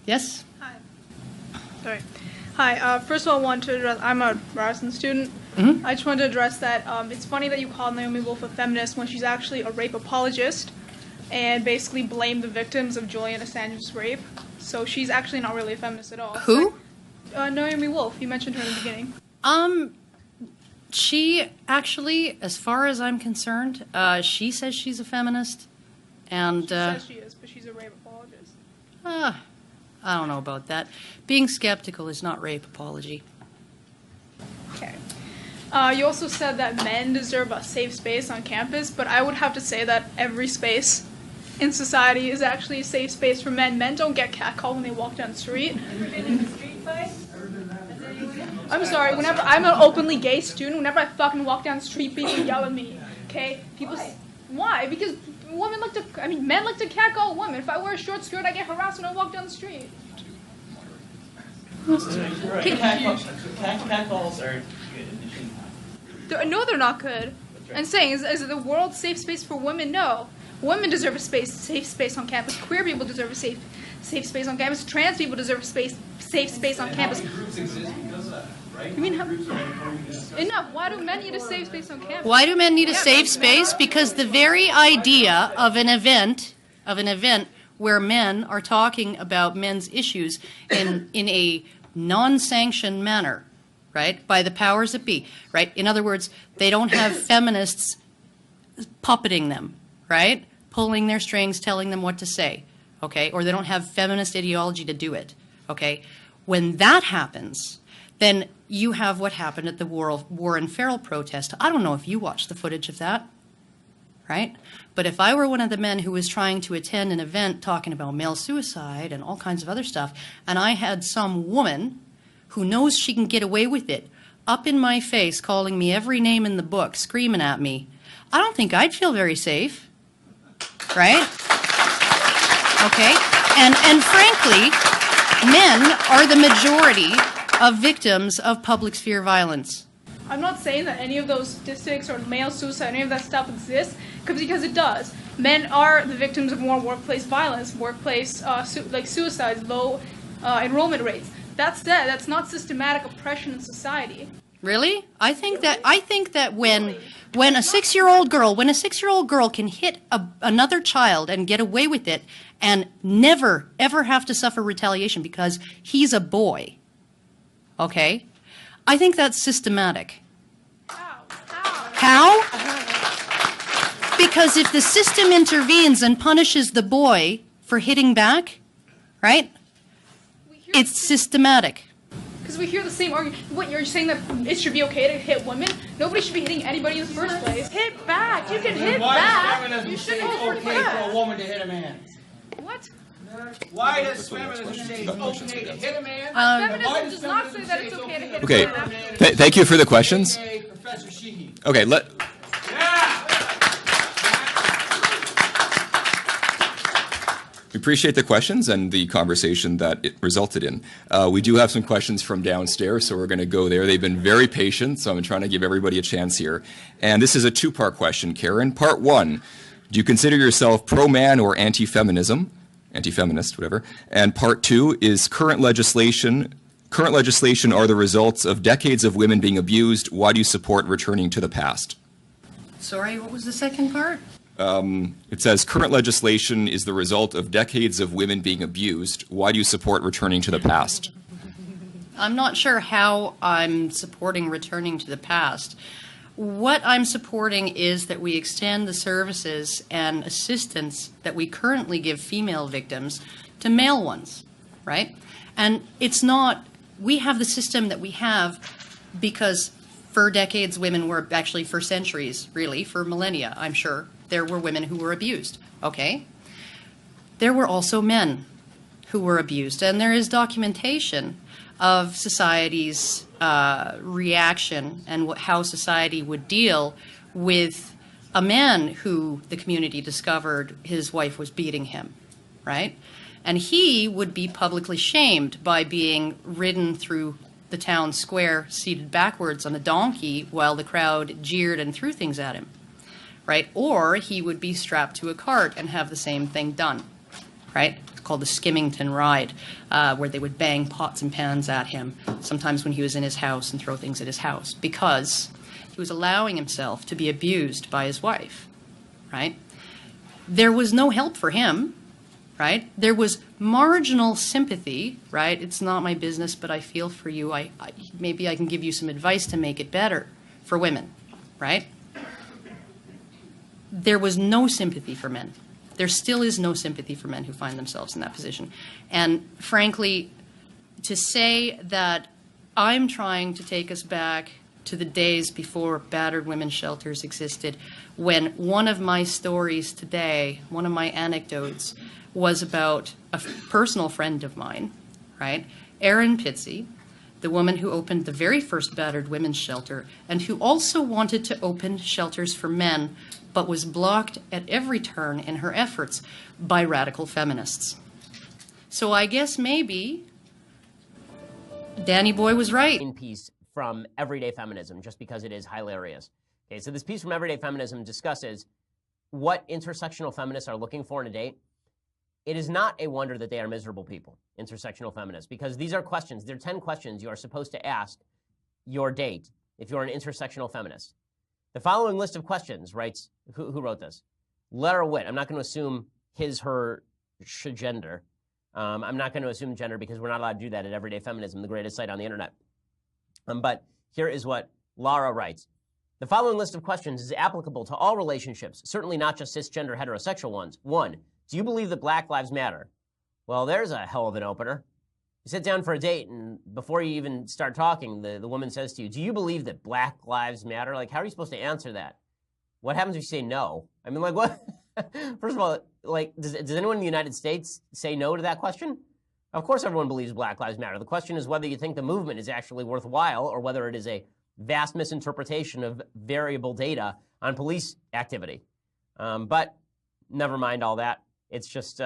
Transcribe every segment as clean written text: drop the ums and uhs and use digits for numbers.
Yes? Hi. Sorry. Hi. First of all, I want to address, I'm a Ryerson student. Mm-hmm. I just wanted to address that it's funny that you called Naomi Wolf a feminist when she's actually a rape apologist and basically blamed the victims of Julian Assange's rape. So she's actually not really a feminist at all. Who? So, Naomi Wolf. You mentioned her in the beginning. She actually, as far as I'm concerned, she says she's a feminist. And She says she is, but she's a rape apologist. I don't know about that. Being skeptical is not rape apology. Okay. You also said that men deserve a safe space on campus, but I would have to say that every space in society is actually a safe space for men. Men don't get catcalled when they walk down the street. Ever been in a street fight? I'm sorry, whenever I'm an openly gay student, whenever I fucking walk down the street, people yell at me. Okay? Why? Because men like to catcall women. If I wear a short skirt, I get harassed when I walk down the street. Catcalls are good. No, they're not good. I'm saying, is the world safe space for women? No. Women deserve a safe space on campus. Queer people deserve a safe space on campus. Trans people deserve a safe space on campus. How many groups exist because of that, right? You mean enough? Why do men need a safe space on campus? Why do men need a safe space? Because the very idea of an event where men are talking about men's issues in a non-sanctioned manner, right, by the powers that be, right? In other words, they don't have feminists puppeting them, right, pulling their strings, telling them what to say, okay, or they don't have feminist ideology to do it, okay? When that happens, then you have what happened at the Warren Farrell protest. I don't know if you watched the footage of that, right? But if I were one of the men who was trying to attend an event talking about male suicide and all kinds of other stuff, and I had some woman who knows she can get away with it up in my face calling me every name in the book, screaming at me, I don't think I'd feel very safe, right? Okay? And frankly, men are the majority of victims of public sphere violence. I'm not saying that any of those statistics or male suicide, any of that stuff exists, because it does. Men are the victims of more workplace violence, workplace suicides, low enrollment rates. That said, that's not systematic oppression in society. Really? I think that when a 6-year-old girl can hit another child and get away with it and never ever have to suffer retaliation because he's a boy, okay? I think that's systematic. How? Because if the system intervenes and punishes the boy for hitting back, right? It's systematic. Because we hear the same argument. What, you're saying that it should be okay to hit women? Nobody should be hitting anybody in the first place. Hit back. You can hit back. You shouldn't it's okay for a woman to hit a man? What? Why does feminism say it's okay to hit a man? Feminism does not say that it's okay to hit a man. Okay. Thank you for the questions. Professor Sheehy. Okay, we appreciate the questions and the conversation that it resulted in. We do have some questions from downstairs, so we're going to go there. They've been very patient, so I'm trying to give everybody a chance here. And this is a two-part question, Karen. Part one, do you consider yourself pro-man or anti-feminism? Anti-feminist, whatever. And part two is current legislation are the results of decades of women being abused. Why do you support returning to the past? Sorry, what was the second part? It says current legislation is the result of decades of women being abused. Why do you support returning to the past? I'm not sure how I'm supporting returning to the past. What I'm supporting is that we extend the services and assistance that we currently give female victims to male ones, right? And it's not, we have the system that we have because for decades women were, actually for centuries, really, for millennia, I'm sure, there were women who were abused, okay? There were also men who were abused, and there is documentation of society's reaction and how society would deal with a man who the community discovered his wife was beating him, right? And he would be publicly shamed by being ridden through the town square seated backwards on a donkey while the crowd jeered and threw things at him, right? Or he would be strapped to a cart and have the same thing done, right? called the Skimmington Ride, where they would bang pots and pans at him, sometimes when he was in his house, and throw things at his house, because he was allowing himself to be abused by his wife, right? There was no help for him, right? There was marginal sympathy, right? It's not my business, but I feel for you. Maybe I can give you some advice to make it better for women, right? There was no sympathy for men. There still is no sympathy for men who find themselves in that position. And frankly, to say that I'm trying to take us back to the days before battered women's shelters existed, when one of my stories today, one of my anecdotes, was about a personal friend of mine, right? Erin Pitsey, the woman who opened the very first battered women's shelter and who also wanted to open shelters for men, but was blocked at every turn in her efforts by radical feminists. So I guess maybe Danny Boy was right. Piece from Everyday Feminism, just because it is hilarious. Okay, so this piece from Everyday Feminism discusses what intersectional feminists are looking for in a date. It is not a wonder that they are miserable people, intersectional feminists, because these are questions. They're 10 questions you are supposed to ask your date if you're an intersectional feminist. The following list of questions writes, who wrote this? Lara Witt. I'm not going to assume his, her, gender. I'm not going to assume gender because we're not allowed to do that at Everyday Feminism, the greatest site on the internet. But here is what Lara writes. The following list of questions is applicable to all relationships, certainly not just cisgender heterosexual ones. 1. Do you believe that Black Lives Matter? Well, there's a hell of an opener. You sit down for a date, and before you even start talking, the woman says to you, do you believe that Black Lives Matter? Like, how are you supposed to answer that? What happens if you say no? I mean, like, what? First of all, like, does anyone in the United States say no to that question? Of course everyone believes Black Lives Matter. The question is whether you think the movement is actually worthwhile or whether it is a vast misinterpretation of variable data on police activity. But never mind all that. It's just,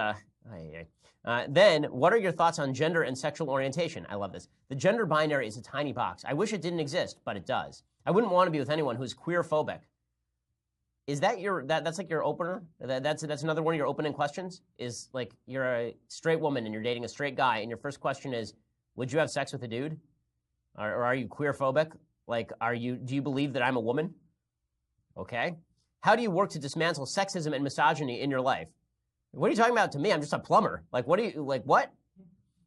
then, what are your thoughts on gender and sexual orientation? I love this. The gender binary is a tiny box. I wish it didn't exist, but it does. I wouldn't want to be with anyone who's queer phobic. Is that that's like your opener? That's another one of your opening questions? Is like you're a straight woman and you're dating a straight guy, and your first question is, would you have sex with a dude? Or are you queer phobic? Like, do you believe that I'm a woman? Okay. How do you work to dismantle sexism and misogyny in your life? What are you talking about to me? I'm just a plumber. Like, what? It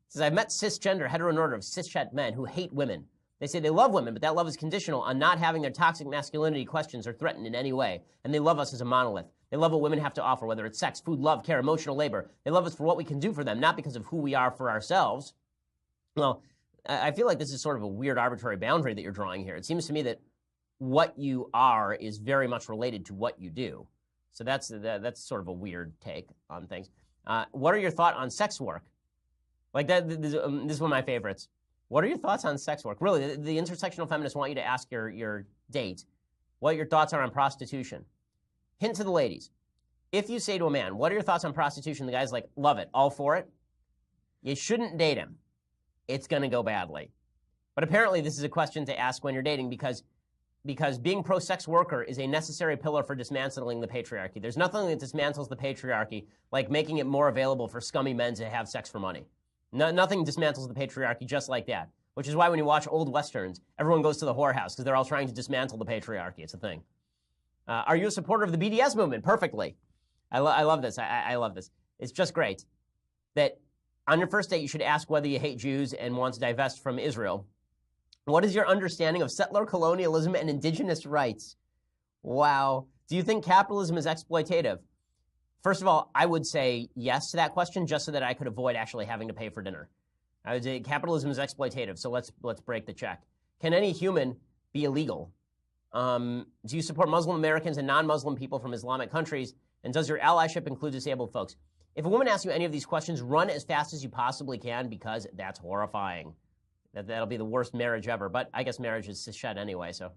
says, I've met cisgender, heteronormative, cishet men who hate women. They say they love women, but that love is conditional on not having their toxic masculinity questioned or threatened in any way. And they love us as a monolith. They love what women have to offer, whether it's sex, food, love, care, emotional labor. They love us for what we can do for them, not because of who we are for ourselves. Well, I feel like this is sort of a weird arbitrary boundary that you're drawing here. It seems to me that what you are is very much related to what you do. So that's sort of a weird take on things. What are your thoughts on sex work? Like that, this is one of my favorites. What are your thoughts on sex work? Really, the intersectional feminists want you to ask your date what your thoughts are on prostitution. Hint to the ladies. If you say to a man, what are your thoughts on prostitution? The guy's like, love it, all for it. You shouldn't date him. It's going to go badly. But apparently this is a question to ask when you're dating because being pro-sex worker is a necessary pillar for dismantling the patriarchy. There's nothing that dismantles the patriarchy like making it more available for scummy men to have sex for money. Nothing dismantles the patriarchy just like that, which is why when you watch old Westerns, everyone goes to the whorehouse because they're all trying to dismantle the patriarchy. It's a thing. Are you a supporter of the BDS movement? Perfectly. I love this. I love this. It's just great that on your first date, you should ask whether you hate Jews and want to divest from Israel. What is your understanding of settler colonialism and indigenous rights? Wow. Do you think capitalism is exploitative? First of all, I would say yes to that question just so that I could avoid actually having to pay for dinner. I would say capitalism is exploitative, so let's break the check. Can any human be illegal? Do you support Muslim Americans and non-Muslim people from Islamic countries? And does your allyship include disabled folks? If a woman asks you any of these questions, run as fast as you possibly can because that's horrifying. That'll be the worst marriage ever. But I guess marriage is cishet anyway, so